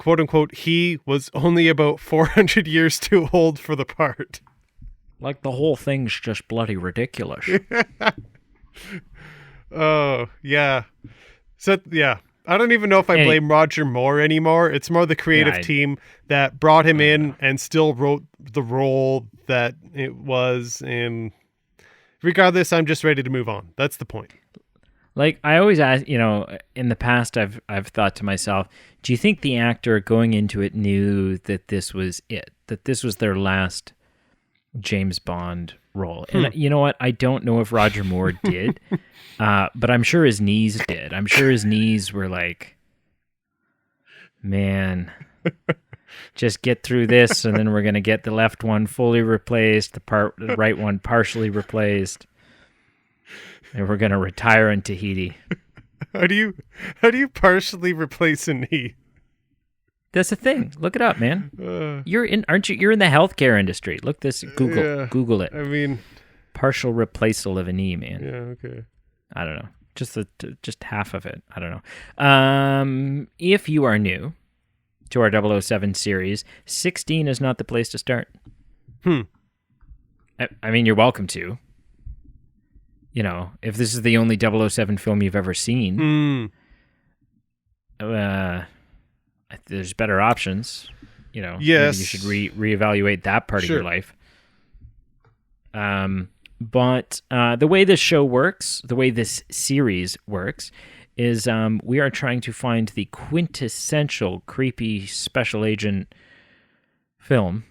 quote unquote, he was only about 400 years too old for the part. Like the whole thing's just bloody ridiculous. Oh, yeah. So, yeah. I don't even know if I blame Roger Moore anymore. It's more the creative team that brought him in and still wrote the role that it was. And regardless, I'm just ready to move on. That's the point. Like, I always ask, in the past, I've thought to myself, do you think the actor going into it knew that this was it, that this was their last James Bond role? And you know what? I don't know if Roger Moore did, but I'm sure his knees did. I'm sure his knees were like, man, just get through this, and then we're going to get the left one fully replaced, the right one partially replaced. And we're gonna retire in Tahiti. How do you partially replace a knee? That's the thing. Look it up, man. Aren't you? You're in the healthcare industry. Look this. Google it. I mean, partial replaceal of a knee, man. Yeah. Okay. I don't know. Just half of it. I don't know. If you are new to our 007 series, 16 is not the place to start. I mean, you're welcome to. If this is the only 007 film you've ever seen, there's better options. Yes. Maybe you should reevaluate that part of your life. But the way this show works, the way this series works, is we are trying to find the quintessential creepy special agent film.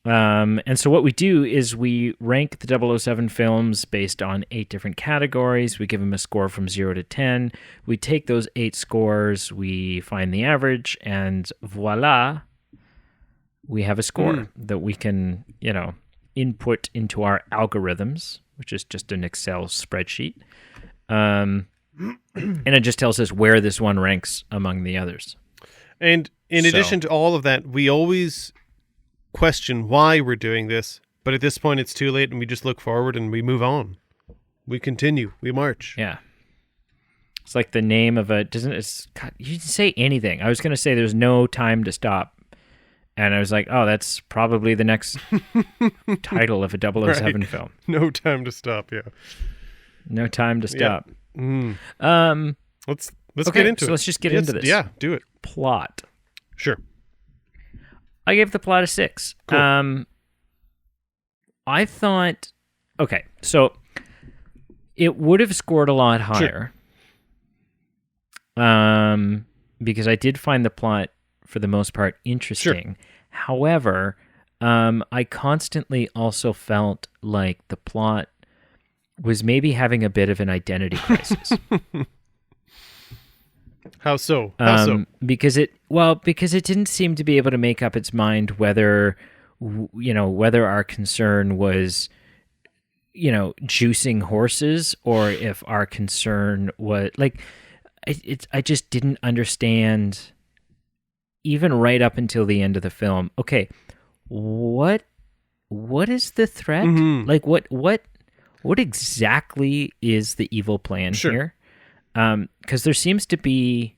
And so what we do is we rank the 007 films based on 8 different categories. We give them a score from 0 to 10. We take those 8 scores, we find the average, and voila, we have a score that we can, input into our algorithms, which is just an Excel spreadsheet. And it just tells us where this one ranks among the others. And in addition to all of that, we always question why we're doing this, but at this point it's too late and we just look forward and we move on. We continue. We march. Yeah. It's like the name of you can say anything. I was going to say there's no time to stop. And I was like, oh, that's probably the next title of a 007 film. No time to stop, yeah. No time to stop. Yeah. Let's get into it. So let's just get into this. Yeah, do it. Plot. Sure. I gave the plot a 6. Cool. I thought, okay, so it would have scored a lot higher. Sure. Because I did find the plot, for the most part, interesting. Sure. However, I constantly also felt like the plot was maybe having a bit of an identity crisis. How so? Because it didn't seem to be able to make up its mind whether our concern was, juicing horses, or if our concern was like, I just didn't understand, even right up until the end of the film. Okay, what is the threat? Mm-hmm. Like what exactly is the evil plan here? Because there seems to be,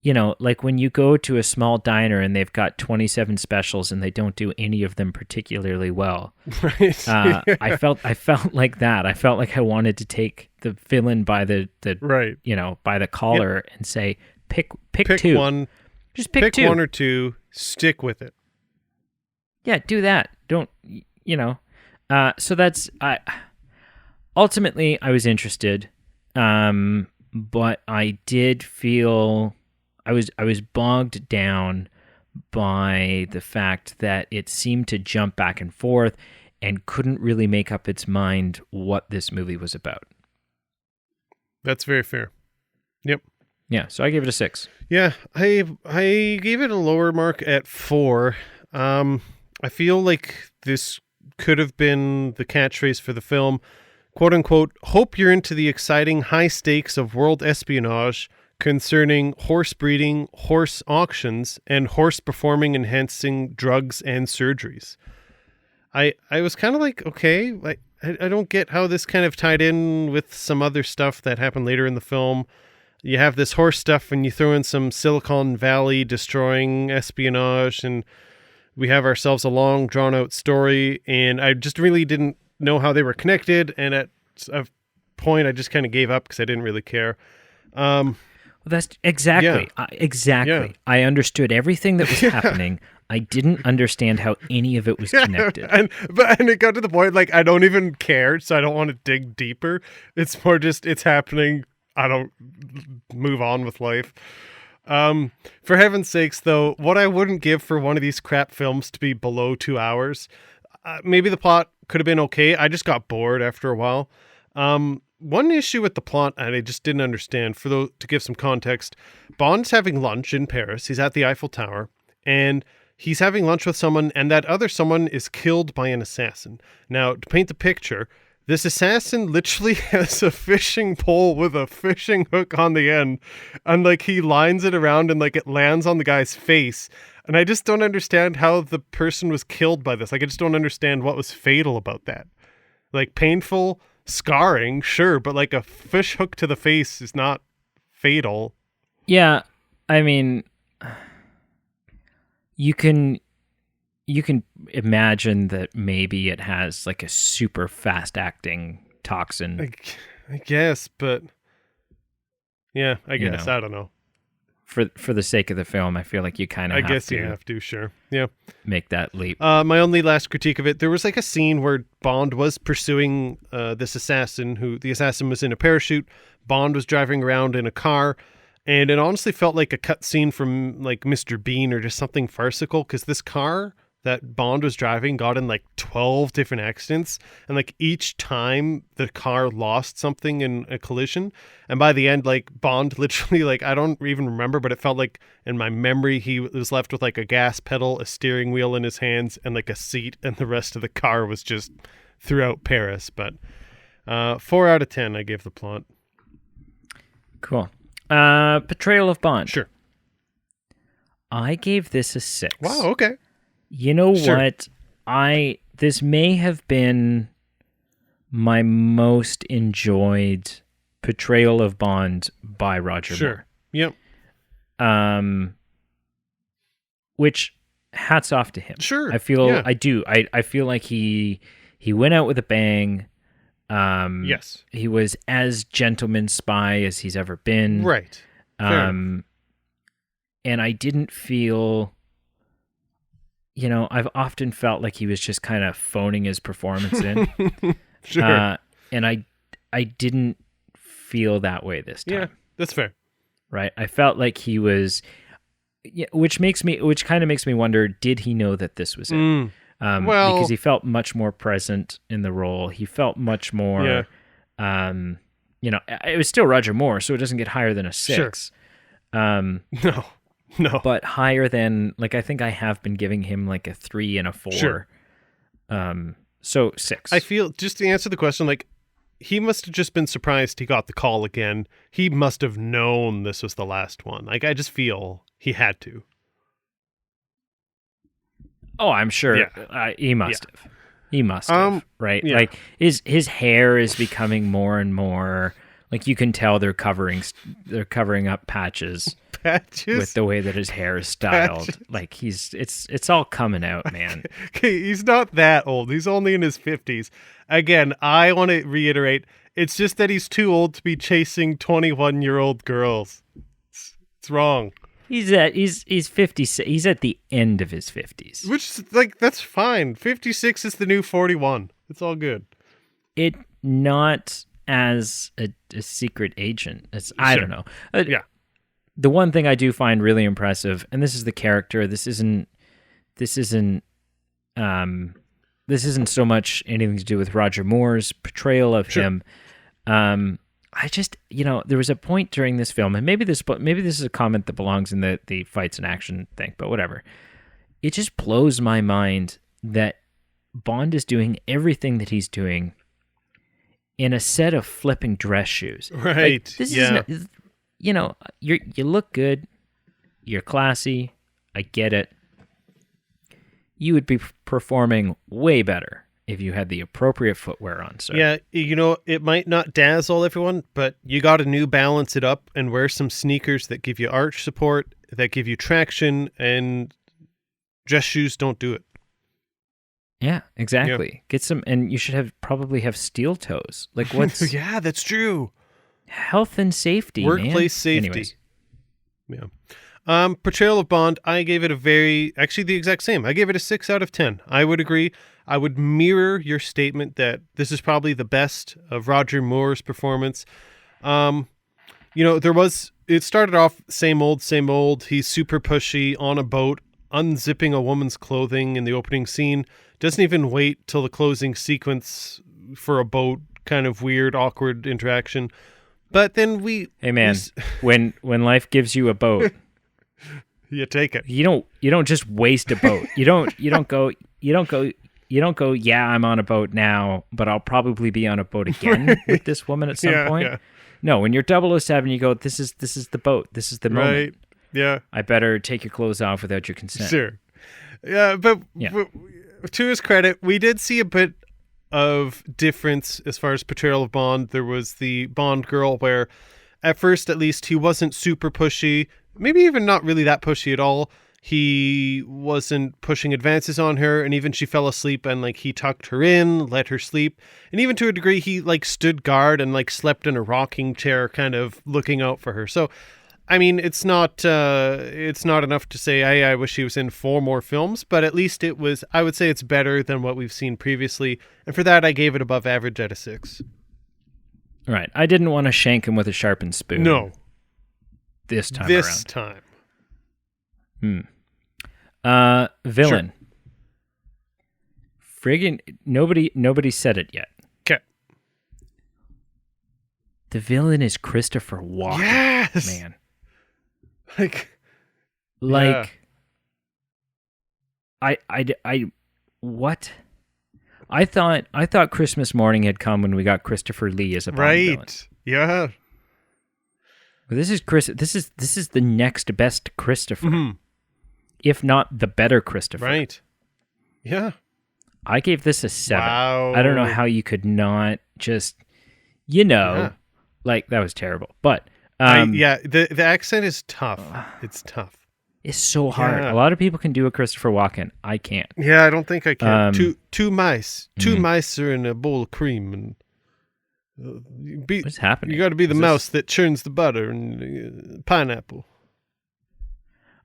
like when you go to a small diner and they've got 27 specials and they don't do any of them particularly well. Right. I felt like that. I felt like I wanted to take the villain by the right. By the collar and say, pick 2. One. Just pick 2. 1 or 2. Stick with it. Yeah, do that. Don't, so that's, ultimately I was interested. But I did feel I was bogged down by the fact that it seemed to jump back and forth and couldn't really make up its mind what this movie was about. That's very fair. Yep. Yeah, so I gave it a 6. Yeah, I gave it a lower mark at 4. I feel like this could have been the catchphrase for the film. Quote unquote, hope you're into the exciting high stakes of world espionage concerning horse breeding, horse auctions, and horse performing enhancing drugs and surgeries. I was kind of like, okay, I don't get how this kind of tied in with some other stuff that happened later in the film. you have this horse stuff and you throw in some Silicon Valley destroying espionage, and we have ourselves a long drawn out story. And I just really didn't know how they were connected. And at a point I just kind of gave up because I didn't really care. Well, that's exactly. Yeah. Exactly. Yeah. I understood everything that was happening. I didn't understand how any of it was connected. and it got to the point, like, I don't even care, so I don't want to dig deeper. It's more just, it's happening. I don't move on with life. For heaven's sakes, though, what I wouldn't give for one of these crap films to be below 2 hours. Maybe the plot could have been okay. I just got bored after a while. One issue with the plot, and I just didn't understand, to give some context, Bond's having lunch in Paris. He's at the Eiffel Tower, and he's having lunch with someone, and that other someone is killed by an assassin. Now, to paint the picture, this assassin literally has a fishing pole with a fishing hook on the end, and like he lines it around and like it lands on the guy's face. And I just don't understand how the person was killed by this. Like, I just don't understand what was fatal about that. Like, painful, scarring, sure, but like a fish hook to the face is not fatal. Yeah, I mean, you can imagine that maybe it has like a super fast acting toxin. I guess, but yeah, I guess. I don't know. For the sake of the film, I feel like you kind of you have to, sure. Yeah. Make that leap. My only last critique of it, there was like a scene where Bond was pursuing this assassin, the assassin was in a parachute. Bond was driving around in a car, and it honestly felt like a cut scene from like Mr. Bean or just something farcical, because this car that Bond was driving got in like 12 different accidents, and like each time the car lost something in a collision, and by the end, like Bond literally, like, I don't even remember, but it felt like in my memory he was left with like a gas pedal, a steering wheel in his hands, and like a seat, and the rest of the car was just throughout Paris. But 4 out of 10 I gave the plot. Cool. Portrayal of Bond. Sure. I gave this a 6. Wow, okay. You know Sure. what? This may have been my most enjoyed portrayal of Bond by Roger Sure. Yep. Moore. Which, hats off to him. Sure. I feel Yeah. I do. I feel like he went out with a bang. Yes. He was as gentleman spy as he's ever been. Right. Fair. And I didn't feel, I've often felt like he was just kind of phoning his performance in. Sure. And I didn't feel that way this time. Yeah, that's fair. Right. I felt like he was, which kind of makes me wonder, did he know that this was it? Well, because he felt much more present in the role. He felt much more, it was still Roger Moore, so it doesn't get higher than a 6. No. But higher than, like, I think I have been giving him like a 3 and a 4. Sure. So 6. I feel, just to answer the question, like, he must have just been surprised he got the call again. He must have known this was the last one. Like, I just feel he had to. Oh, I'm sure. Yeah. He must have. He must have, right? Yeah. Like, his hair is becoming more and more, like, you can tell they're covering up patches with the way that his hair is styled. Patches. Like, it's all coming out, man. Okay, he's not that old. He's only in his 50s. Again, I want to reiterate, it's just that he's too old to be chasing 21-year-old girls. It's wrong. He's 50. He's at the end of his 50s. Which, like, that's fine. 56 is the new 41. It's all good. It not as a secret agent. I don't know. Yeah. The one thing I do find really impressive, and this is the character. This isn't so much anything to do with Roger Moore's portrayal of him. I just, there was a point during this film, and maybe this is a comment that belongs in the fights and action thing, but whatever. It just blows my mind that Bond is doing everything that he's doing in a set of flipping dress shoes. Right. Like, this is, you look good, you're classy, I get it. You would be performing way better if you had the appropriate footwear on, sir. Yeah, it might not dazzle everyone, but you got to New Balance it up and wear some sneakers that give you arch support, that give you traction, and dress shoes don't do it. Yeah, exactly. Get some, and you should probably have steel toes. Like what's Yeah, that's true. Health and safety, Workplace safety. Anyways. Yeah. Portrayal of Bond, I gave it actually the exact same. I gave it a 6 out of 10. I would agree. I would mirror your statement that this is probably the best of Roger Moore's performance. It started off same old. He's super pushy on a boat, unzipping a woman's clothing in the opening scene. Doesn't even wait till the closing sequence for a boat, kind of weird, awkward interaction. But then Hey man, when life gives you a boat, you take it. You don't just waste a boat. You don't go, yeah, I'm on a boat now, but I'll probably be on a boat again with this woman at some point. Yeah. No, when you're 007, you go, this is the boat. This is the moment. Right. Yeah. I better take your clothes off without your consent. Sure. Yeah, but to his credit, we did see a bit of difference as far as portrayal of Bond. There was the Bond girl where at first, at least, he wasn't super pushy, maybe even not really that pushy at all. He wasn't pushing advances on her, and even she fell asleep and he tucked her in, let her sleep. And even to a degree, he stood guard and slept in a rocking chair, kind of looking out for her. So, I mean, it's not enough to say, hey, I wish he was in 4 more films, but at least I would say it's better than what we've seen previously. And for that, I gave it above average at a 6. Right. I didn't want to shank him with a sharpened spoon. No. This time around. Villain. Sure. Friggin' nobody said it yet. Okay. The villain is Christopher Walken. Yes! Man. Yeah. What? I thought Christmas morning had come when we got Christopher Lee as a Bond villain. Right. Yeah. But this is the next best Christopher. Mm-hmm. If not the better Christopher. Right. Yeah. I gave this a 7. Wow. I don't know how you could not just that was terrible. But the accent is tough. It's tough. It's so hard. Yeah. A lot of people can do a Christopher Walken. I can't. Yeah, I don't think I can. Two mice are in a bowl of cream, and what's happening? You got to be the mouse that churns the butter and pineapple.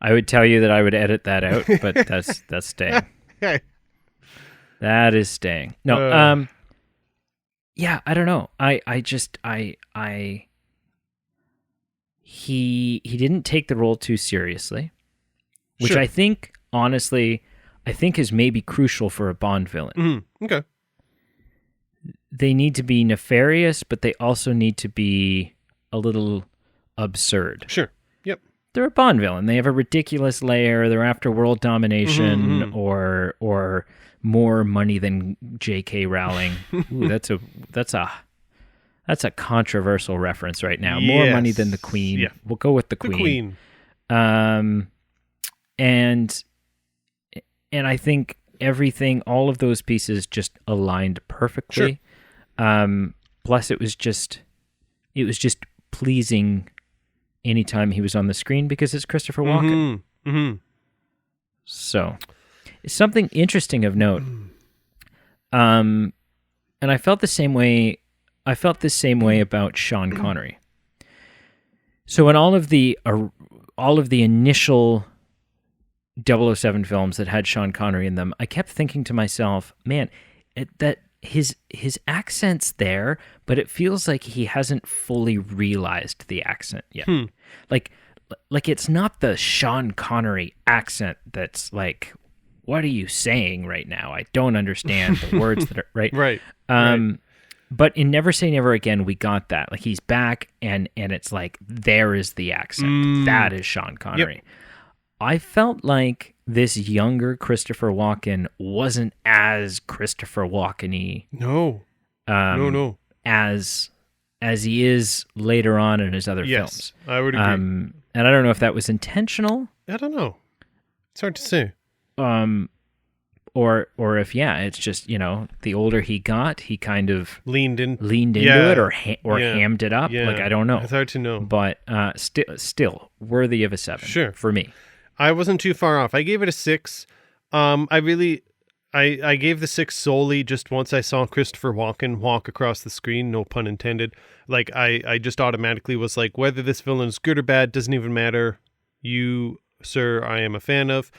I would tell you that I would edit that out, but that's staying. That is staying. No, yeah, I don't know. He didn't take the role too seriously, which sure. I think, honestly, is maybe crucial for a Bond villain. Mm-hmm. Okay. They need to be nefarious, but they also need to be a little absurd. Sure. Yep. They're a Bond villain. They have a ridiculous lair. They're after world domination or more money than J.K. Rowling. Ooh, that's a controversial reference right now. Yes. More money than the Queen. Yeah. We'll go with the Queen. And I think everything, all of those pieces just aligned perfectly. Sure. Plus it was just pleasing anytime he was on the screen because it's Christopher Walken. Mm-hmm. Mm-hmm. So, something interesting of note. And I felt the same way about Sean Connery. So in all of the initial 007 films that had Sean Connery in them, I kept thinking to myself, man, that his accent's there, but it feels like he hasn't fully realized the accent yet. Like it's not the Sean Connery accent that's like, what are you saying right now? I don't understand the words that are right. Right. But in Never Say Never Again, we got that. Like he's back and it's like, there is the accent. That is Sean Connery. Yep. I felt like this younger Christopher Walken wasn't as Christopher Walken-y. No. No. As he is later on in his other films. I would agree. And I don't know if that was intentional. I don't know. It's hard to say. or if it's just the older he got, he kind of leaned into it or hammed it up. Yeah. Like I don't know. It's hard to know, but still worthy of a 7. Sure, for me. I wasn't too far off. I gave it a 6. I gave the 6 solely just once I saw Christopher Walken walk across the screen, no pun intended. Like I just automatically was like, whether this villain is good or bad doesn't even matter. You, sir, I am a fan of.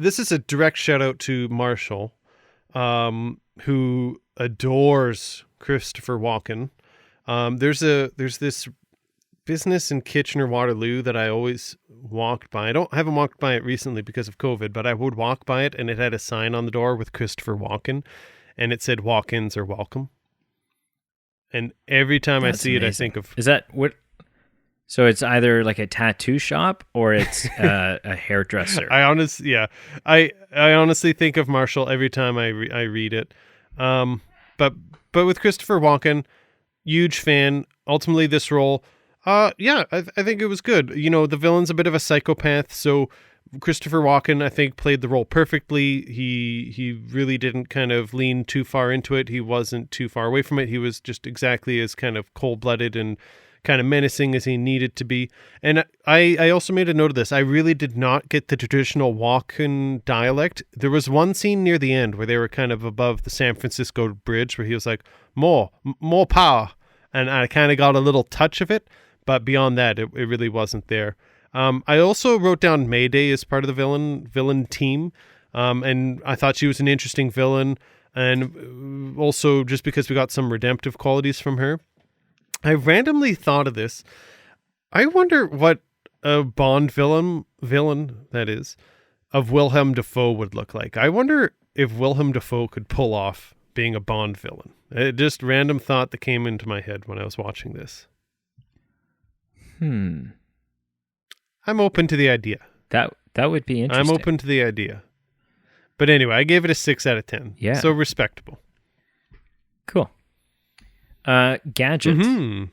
This is a direct shout out to Marshall, who adores Christopher Walken. There's this business in Kitchener-Waterloo that I always walked by. I haven't walked by it recently because of COVID, but I would walk by it, and it had a sign on the door with Christopher Walken, and it said walk-ins are welcome. And every time I see it, I think of... Is that what... So it's either like a tattoo shop or it's a hairdresser. I honestly think of Marshall every time I read it. But with Christopher Walken, huge fan. Ultimately, this role... I think it was good. The villain's a bit of a psychopath, so Christopher Walken, I think, played the role perfectly. He really didn't kind of lean too far into it. He wasn't too far away from it. He was just exactly as kind of cold-blooded and kind of menacing as he needed to be. And I also made a note of this. I really did not get the traditional Walken dialect. There was one scene near the end where they were kind of above the San Francisco Bridge where he was like, more power. And I kind of got a little touch of it. But beyond that, it really wasn't there. I also wrote down Mayday as part of the villain team. And I thought she was an interesting villain. And also just because we got some redemptive qualities from her. I randomly thought of this. I wonder what a Bond villain that is, of Willem Dafoe would look like. I wonder if Willem Dafoe could pull off being a Bond villain. Just random thought that came into my head when I was watching this. I'm open to the idea. That would be interesting. I'm open to the idea. But anyway, I gave it a 6 out of 10. Yeah. So respectable. Cool. Gadgets. Mm-hmm.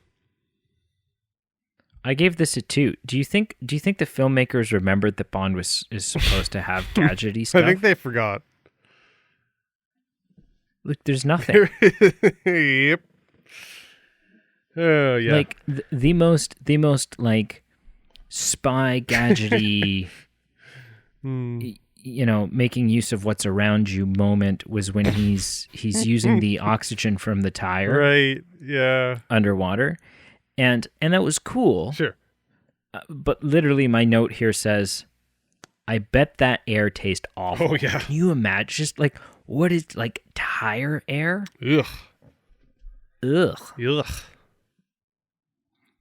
I gave this a 2. Do you think the filmmakers remembered that Bond is supposed to have gadgety stuff? I think they forgot. Look, there's nothing. Yep. Oh yeah. Like the most like spy gadgety, making use of what's around you moment was when he's using the oxygen from the tire, right? Yeah, underwater, and that was cool. Sure. But literally, my note here says, "I bet that air tastes awful." Oh yeah. Can you imagine? Just like what is like tire air? Ugh.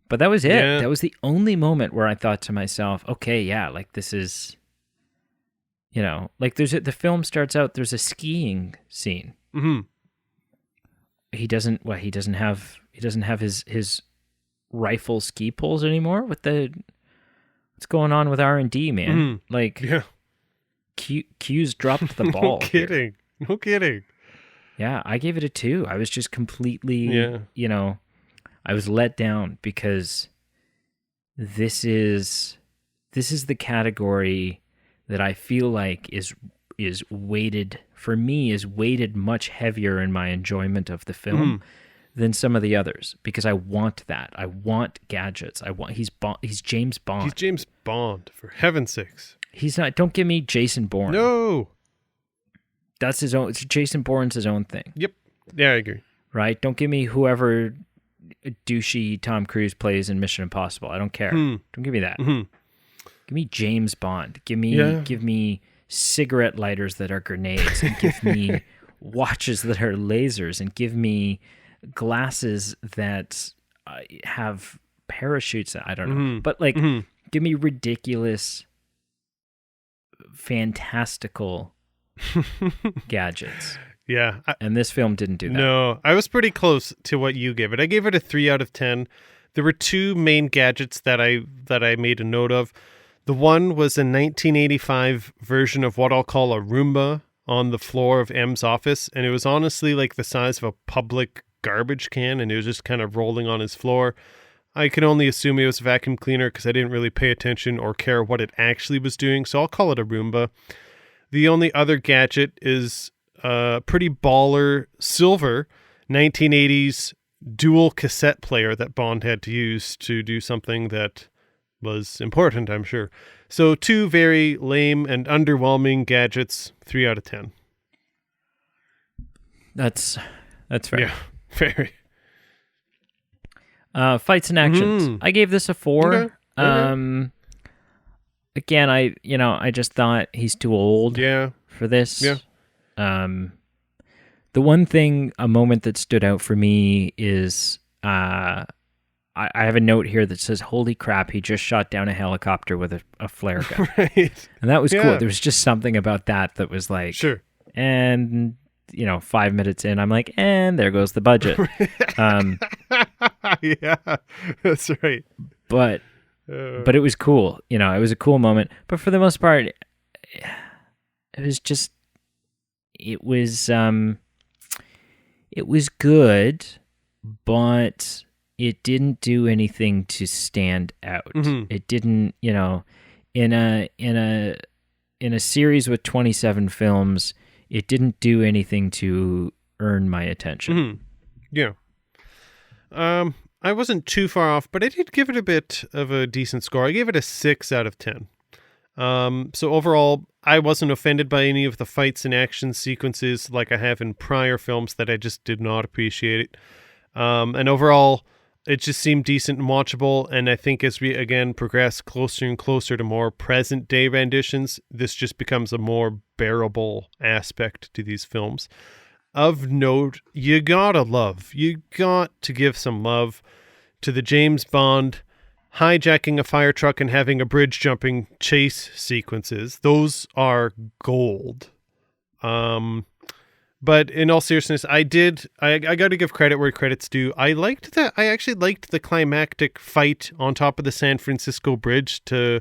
But that was it. Yeah. That was the only moment where I thought to myself, okay, yeah, like this is, like the film starts out, there's a skiing scene. Mm-hmm. He doesn't have his rifle ski poles anymore what's going on with R&D, man? Mm-hmm. Like, yeah. Q's dropped the ball. No kidding. Yeah, I gave it a 2. I was just completely, I was let down because this is the category that I feel like is weighted for me is weighted much heavier in my enjoyment of the film than some of the others because I want that. I want gadgets. He's James Bond. He's James Bond, for heaven's sakes. He's not. Don't give me Jason Bourne. No. That's his own. Jason Bourne's his own thing. Yep. Yeah, I agree. Right. Don't give me whoever douchey Tom Cruise plays in Mission Impossible. I don't care. Don't give me that. Mm-hmm. Give me James Bond. Give me cigarette lighters that are grenades, and give me watches that are lasers, and give me glasses that have parachutes. I don't know, but like, give me ridiculous, fantastical gadgets. Yeah. And this film didn't do that. No, I was pretty close to what you gave it. I gave it a 3 out of 10. There were 2 main gadgets that I made a note of. The one was a 1985 version of what I'll call a Roomba on the floor of M's office. And it was honestly like the size of a public garbage can. And it was just kind of rolling on his floor. I can only assume it was a vacuum cleaner because I didn't really pay attention or care what it actually was doing. So I'll call it a Roomba. The only other gadget is a pretty baller silver 1980s dual cassette player that Bond had to use to do something that was important, I'm sure. So 2 very lame and underwhelming gadgets, 3 out of 10. That's fair. Yeah, very. Fights and actions. I gave this a 4. Okay. Again, I just thought he's too old for this. Yeah. The one thing, a moment that stood out for me is I have a note here that says, "Holy crap, he just shot down a helicopter with a flare gun." Right. And that was cool. There was just something about that was like, Sure. And 5 minutes in, I'm like, and there goes the budget. Yeah, that's right. But it was cool. It was a cool moment. But for the most part, it was just, it was good, but it didn't do anything to stand out. It didn't, in a series with 27 films, it didn't do anything to earn my attention. Yeah. I wasn't too far off, but I did give it a bit of a decent score. I gave it a 6 out of 10. So overall, I wasn't offended by any of the fights and action sequences like I have in prior films that I just did not appreciate. And overall, it just seemed decent and watchable. And I think as we, again, progress closer and closer to more present-day renditions, this just becomes a more bearable aspect to these films. Of note, you got to give some love to the James Bond hijacking a fire truck and having a bridge jumping chase sequences. Those are gold. But in all seriousness, I got to give credit where credit's due. I actually liked the climactic fight on top of the San Francisco Bridge to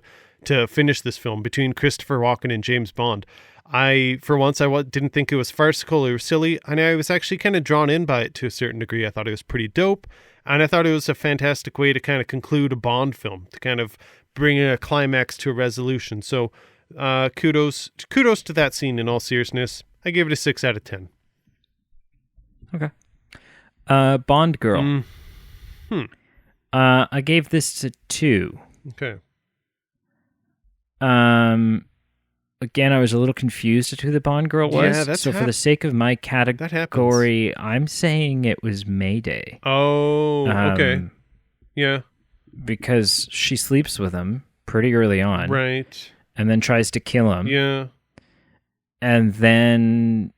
finish this film between Christopher Walken and James Bond. For once, didn't think it was farcical or silly, and I was actually kind of drawn in by it to a certain degree. I thought it was pretty dope, and I thought it was a fantastic way to kind of conclude a Bond film, to kind of bring a climax to a resolution. So kudos to that scene in all seriousness. I gave it a 6 out of 10. Okay. Bond Girl. I gave this a 2. Okay. Again, I was a little confused at who the Bond Girl was. Yeah, so for the sake of my category, I'm saying it was Mayday. Oh, okay. Yeah. Because she sleeps with him pretty early on. Right. And then tries to kill him. Yeah. And then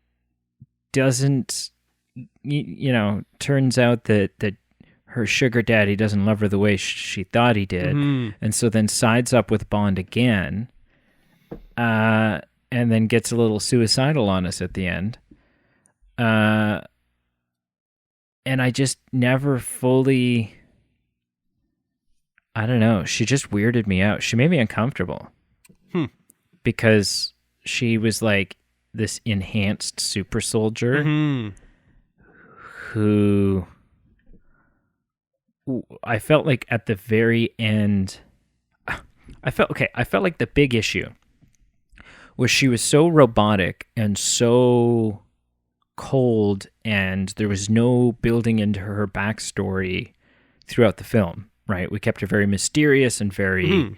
doesn't, turns out that her sugar daddy doesn't love her the way she thought he did. And so then sides up with Bond again. And then gets a little suicidal on us at the end. And I just never fully, I don't know, she just weirded me out. She made me uncomfortable. Because she was like this enhanced super soldier who I felt like at the very end, I felt like the big issue was she was so robotic and so cold, and there was no building into her backstory throughout the film, right? We kept her very mysterious and very,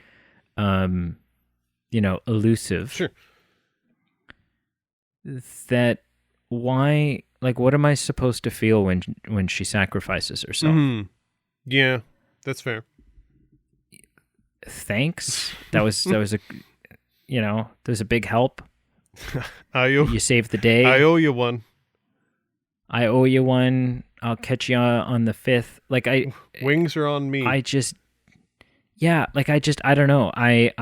elusive. Sure. That why, like, what am I supposed to feel when she sacrifices herself? Yeah, that's fair. Thanks. That was a, there's a big help. You saved the day. I owe you one. I'll catch you on the 5th. Like wings are on me. I don't know. I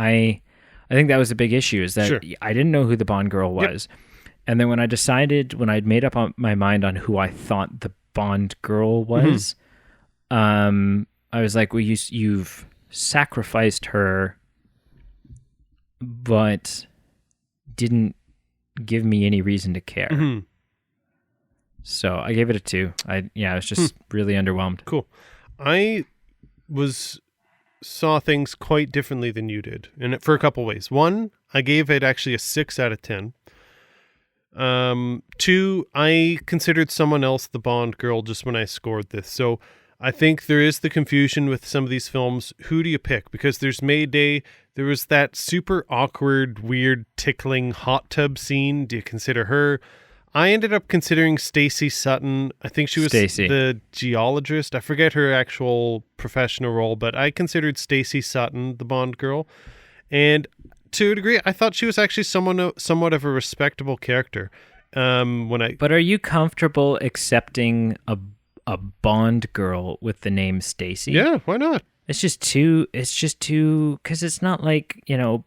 think that was a big issue, is that Sure. I didn't know who the Bond girl was. Yep. And then when I'd made up my mind on who I thought the Bond girl was, I was like, well, you've sacrificed her, but didn't give me any reason to care. So I gave it a 2. I was just really underwhelmed. Cool. I saw things quite differently than you did, and for a couple ways. One, I gave it actually a 6 out of 10. Two, I considered someone else the Bond girl just when I scored this. So I think there is the confusion with some of these films. Who do you pick? Because there's Mayday. There was that super awkward, weird, tickling hot tub scene. Do you consider her? I ended up considering Stacey Sutton. I think she was Stacey. the geologist. I forget her actual professional role, but I considered Stacey Sutton the Bond girl. And to a degree, I thought she was actually somewhat of a respectable character. But are you comfortable accepting a Bond girl with the name Stacey? Yeah, why not? It's just too, because it's not like,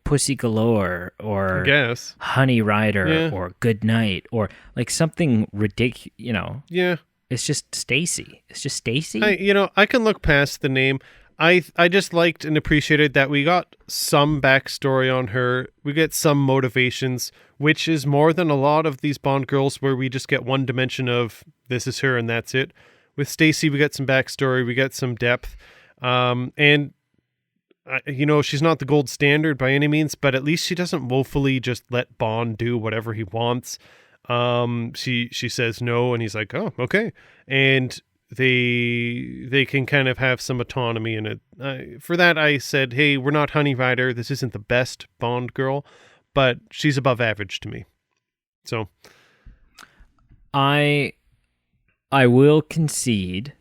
Pussy Galore or I guess. Honey Rider Yeah. or Good Night or like something ridiculous, Yeah. It's just Stacey. It's just Stacey. I can look past the name. I just liked and appreciated that we got some backstory on her. We get some motivations, which is more than a lot of these Bond girls where we just get one dimension of this is her and that's it. With Stacey, we get some backstory. We get some depth. And she's not the gold standard by any means, but at least she doesn't woefully just let Bond do whatever he wants. She says no, and he's like, oh, okay. And they can kind of have some autonomy in it. For that, I said, hey, we're not Honey Rider. This isn't the best Bond girl, but she's above average to me. So I will concede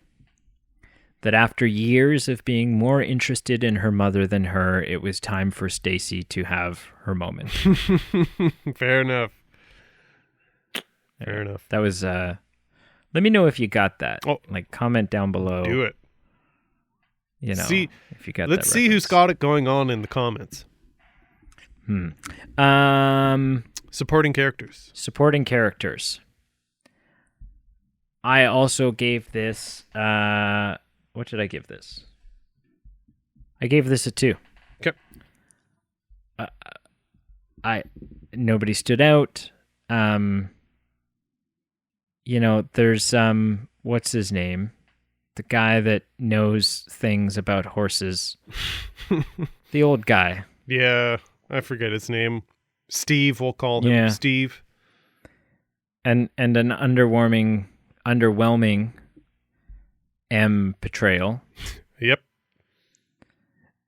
that after years of being more interested in her mother than her, it was time for Stacey to have her moment. Fair enough. Fair enough. That was, let me know if you got that. Oh. Like, comment down below. Do it. See, if you got let's that see who's reference. got it going on in the comments. Supporting characters. Supporting characters. I also gave this, what did I give this? I gave this a 2. Okay. Nobody stood out. There's what's his name? The guy that knows things about horses. The old guy. Yeah, I forget his name. Steve, we'll call him. Yeah. Steve. And an underwhelming M portrayal. Yep.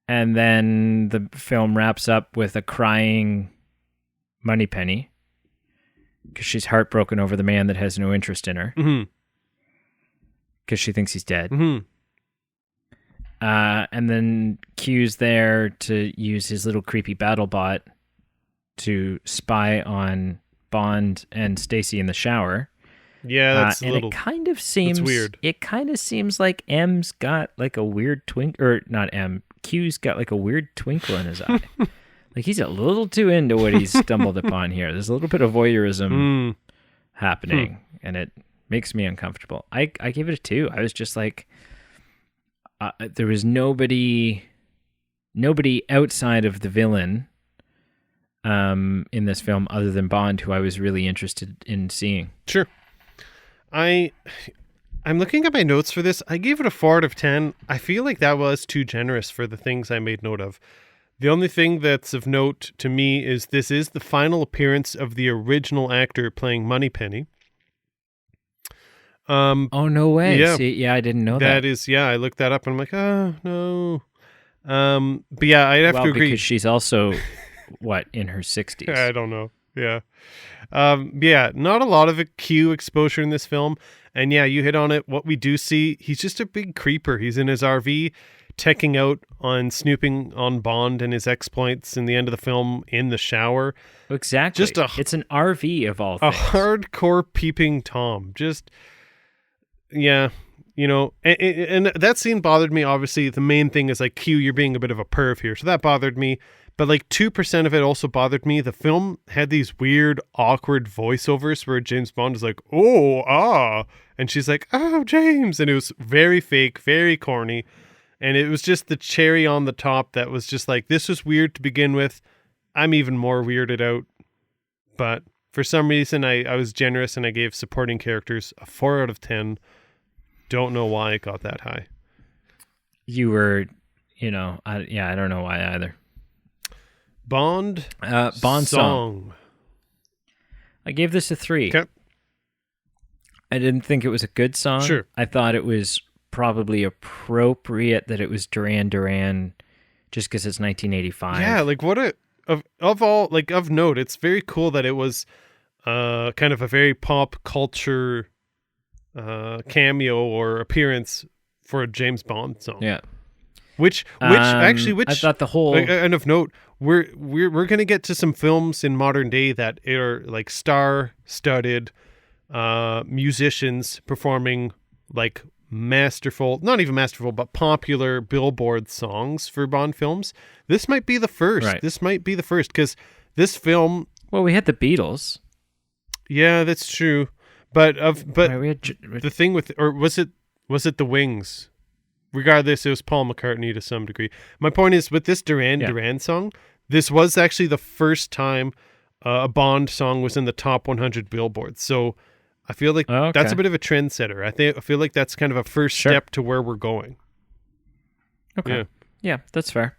And then the film wraps up with a crying Moneypenny because she's heartbroken over the man that has no interest in her because she thinks he's dead. And then Q's there to use his little creepy battle bot to spy on Bond and Stacey in the shower. Yeah, that's a little. It kind of seems weird. It kind of seems like M's got like a weird not M. Q's got like a weird twinkle in his eye. Like he's a little too into what he's stumbled upon here. There's a little bit of voyeurism happening, and it makes me uncomfortable. I gave it a 2. I was just like, there was nobody outside of the villain in this film other than Bond who I was really interested in seeing. Sure. I'm looking at my notes for this. I gave it a 4 out of 10. I feel like that was too generous for the things I made note of. The only thing that's of note to me is this is the final appearance of the original actor playing Moneypenny. Oh, no way. Yeah. See, I didn't know that. That is, I looked that up and I'm like, oh, no. But yeah, I'd have to agree. Because she's also, in her 60s? I don't know. Yeah. Not a lot of Q exposure in this film. And yeah, you hit on it. What we do see, he's just a big creeper. He's in his RV, teching out on snooping on Bond and his exploits in the end of the film in the shower. Exactly. It's an RV of all things. A hardcore peeping Tom. Just, yeah. And that scene bothered me. Obviously, the main thing is like, Q, you're being a bit of a perv here. So that bothered me. But like 2% of it also bothered me. The film had these weird, awkward voiceovers where James Bond is like, oh, ah. And she's like, oh, James. And it was very fake, very corny. And it was just the cherry on the top that was just like, this was weird to begin with. I'm even more weirded out. But for some reason, I was generous and I gave supporting characters a 4 out of 10. Don't know why it got that high. You were, I don't know why either. Bond song. I gave this a 3. Okay. I didn't think it was a good song. Sure. I thought it was probably appropriate that it was Duran Duran just because it's 1985. Yeah, like what a of all like of note, it's very cool that it was kind of a very pop culture cameo or appearance for a James Bond song. Yeah. Which I which thought the whole and of note, we're gonna get to some films in modern day that are like star-studded musicians performing like masterful, not even masterful, but popular Billboard songs for Bond films. This might be the first. Right. This might be the first because this film. well, we had the Beatles. Yeah, that's true. But Right, we had the thing with, or was it the Wings? Regardless, it was Paul McCartney to some degree. My point is, with this Duran song, this was actually the first time a Bond song was in the top 100 Billboards. So I feel like that's a bit of a trendsetter. I feel like that's kind of a first step to where we're going. Okay. Yeah, that's fair.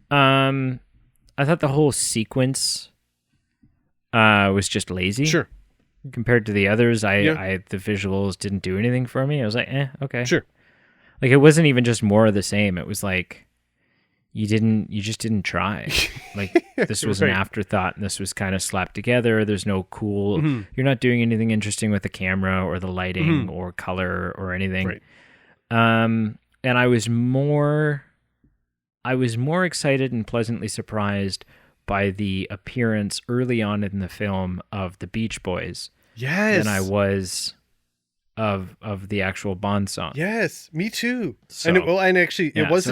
I thought the whole sequence was just lazy. Sure. Compared to the others, the visuals didn't do anything for me. I was like, okay. Sure. Like it wasn't even just more of the same. It was like you just didn't try. Like this was an afterthought and this was kind of slapped together. There's no cool, you're not doing anything interesting with the camera or the lighting or color or anything. Right. And I was more excited and pleasantly surprised by the appearance early on in the film of the Beach Boys than I was of the actual Bond song. Yes, me too. So, and it wasn't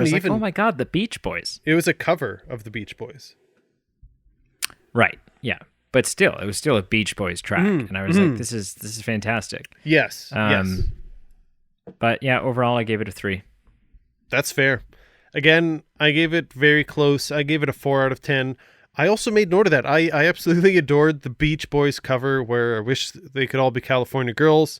so even. Like, oh my God, the Beach Boys! It was a cover of the Beach Boys. Right. Yeah. But still, it was still a Beach Boys track, and I was like, "This is fantastic." Yes. Yes. But yeah, overall, I gave it a 3. That's fair. Again, I gave it very close. I gave it a 4 out of 10. I also made note of that. I absolutely adored the Beach Boys cover where I wish they could all be California girls.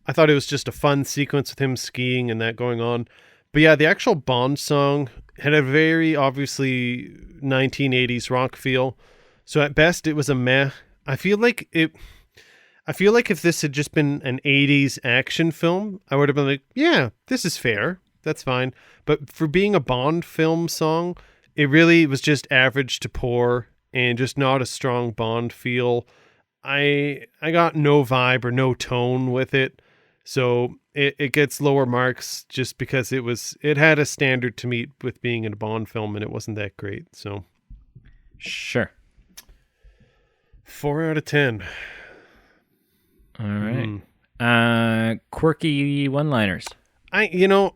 I thought it was just a fun sequence with him skiing and that going on. But yeah, the actual Bond song had a very obviously 1980s rock feel. So at best, it was a meh. I feel like if this had just been an 80s action film, I would have been like, yeah, this is fair. That's fine. But for being a Bond film song, it really was just average to poor and just not a strong Bond feel. I got no vibe or no tone with it. So it gets lower marks just because it had a standard to meet with being in a Bond film and it wasn't that great. So sure. 4 out of 10. All right. Quirky one-liners. The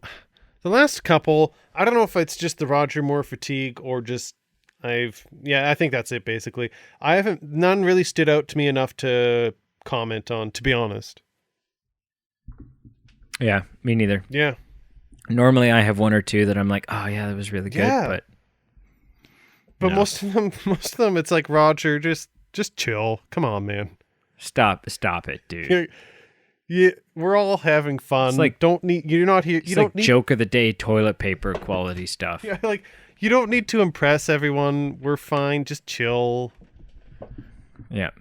last couple, I don't know if it's just the Roger Moore fatigue or just I think that's it basically. None really stood out to me enough to comment on, to be honest. Yeah, me neither. Yeah. Normally I have one or two that I'm like, oh yeah, that was really good, but no. most of them it's like, Roger, just chill. Come on, man. Stop it, dude. We're all having fun. It's like, you're not here. You don't need joke of the day toilet paper quality stuff. Yeah, like you don't need to impress everyone. We're fine. Just chill. Yeah.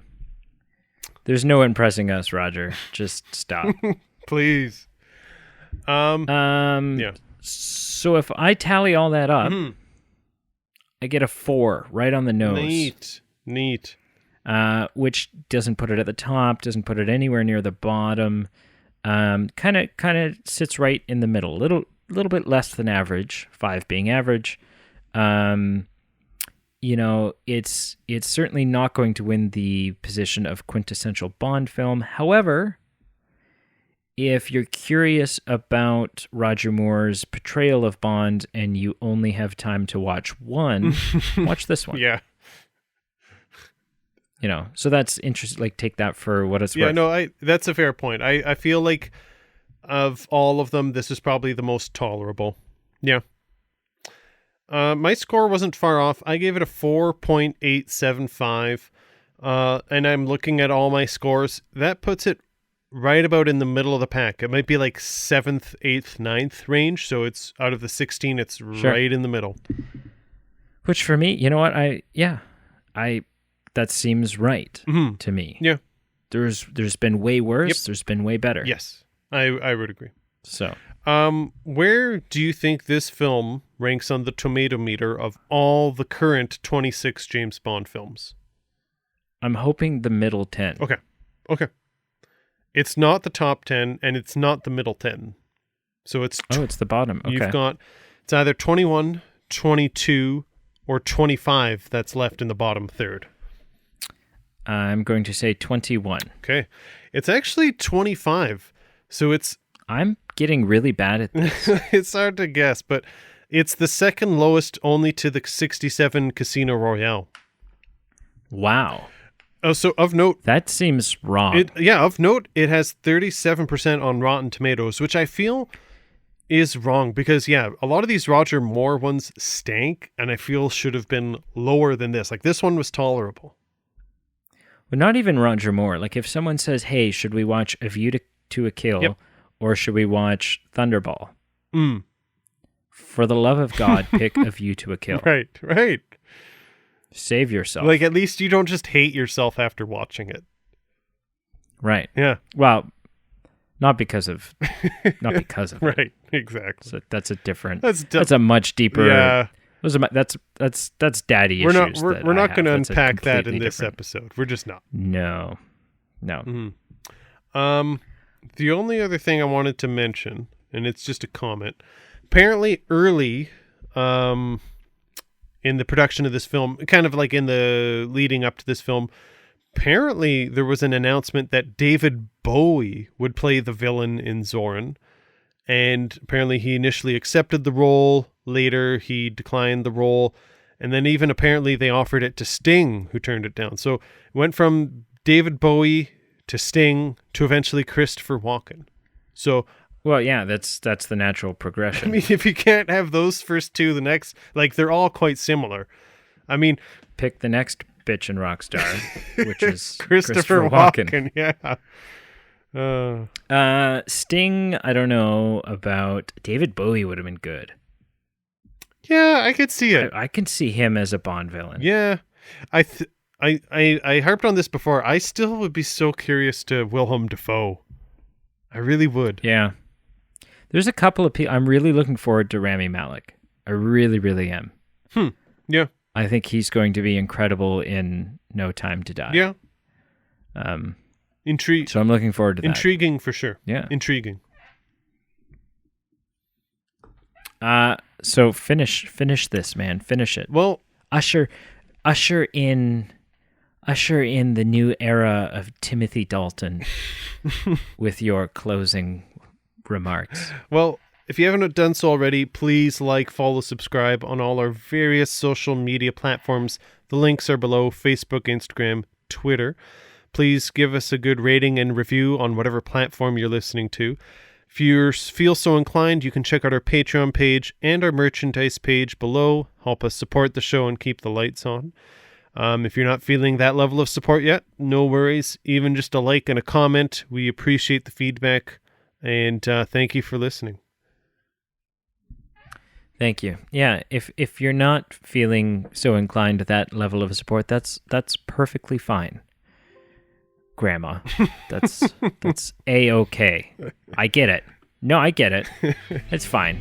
There's no impressing us, Roger. Just stop. Please. Yeah. So if I tally all that up, I get a 4 right on the nose. Neat. Which doesn't put it at the top, doesn't put it anywhere near the bottom. Kind of sits right in the middle. Little bit less than average, 5 being average. It's certainly not going to win the position of quintessential Bond film. However, if you're curious about Roger Moore's portrayal of Bond and you only have time to watch one, watch this one. Yeah. So that's interesting. Like, take that for what it's worth. Yeah, no, that's a fair point. I feel like of all of them, this is probably the most tolerable. Yeah. My score wasn't far off. I gave it a 4.875. And I'm looking at all my scores. That puts it right about in the middle of the pack. It might be like 7th, 8th, 9th range. So it's out of the 16, it's right in the middle. Which for me, you know what? That seems right to me. Yeah. there's been way worse. Yep. There's been way better. Yes, I would agree. So, where do you think this film ranks on the tomato meter of all the current 26 James Bond films? I'm hoping the middle 10. Okay. It's not the top 10, and it's not the middle 10. So it's it's the bottom. Okay. You've got, it's either 21, 22, or 25 that's left in the bottom third. I'm going to say 21. Okay. It's actually 25. So it's... I'm getting really bad at this. It's hard to guess, but it's the second lowest only to the 67 Casino Royale. Wow. Oh, so of note... That seems wrong. Of note, it has 37% on Rotten Tomatoes, which I feel is wrong because, a lot of these Roger Moore ones stank, and I feel should have been lower than this. Like, this one was tolerable. But not even Roger Moore. Like, if someone says, hey, should we watch A View to a Kill, or should we watch Thunderball? For the love of God, pick A View to a Kill. Right. Save yourself. Like, at least you don't just hate yourself after watching it. Right. Yeah. Well, not because of Right, exactly. So that's a different. That's a much deeper. Yeah. That's daddy We're issues. not. We're not going to That's unpack that in completely this different. episode. We're just not. No. The only other thing I wanted to mention, and it's just a comment. Apparently, early, in the production of this film, kind of like in the leading up to this film, apparently there was an announcement that David Bowie would play the villain in Zoran. And apparently he initially accepted the role. Later he declined the role. And then even apparently they offered it to Sting, who turned it down. So it went from David Bowie to Sting to eventually Christopher Walken. So... Well, yeah, that's the natural progression. I mean, if you can't have those first two, the next, like, they're all quite similar. I mean... Pick the next bitch and rock star, which is Christopher Walken. Yeah. Sting, I don't know about. David Bowie would have been good. Yeah, I could see it. I can see him as a Bond villain. Yeah. I harped on this before. I still would be so curious to Willem Dafoe. I really would. Yeah. There's a couple of people. I'm really looking forward to Rami Malek. I really, really am. Yeah. I think he's going to be incredible in No Time to Die. Yeah. So I'm looking forward to that. Intriguing for sure. Yeah. Intriguing. So finish this, man. Finish it. Well, usher in the new era of Timothy Dalton with your closing remarks. Well, if you haven't done so already, please like, follow, subscribe on all our various social media platforms. The links are below: Facebook, Instagram, Twitter. Please give us a good rating and review on whatever platform you're listening to. If you feel so inclined, you can check out our Patreon page and our merchandise page below. Help us support the show and keep the lights on. If you're not feeling that level of support yet, no worries. Even just a like and a comment. We appreciate the feedback. And thank you for listening. Thank you. Yeah, if you're not feeling so inclined to that level of support, that's perfectly fine. Grandma. That's A-okay. I get it. No, I get it. It's fine.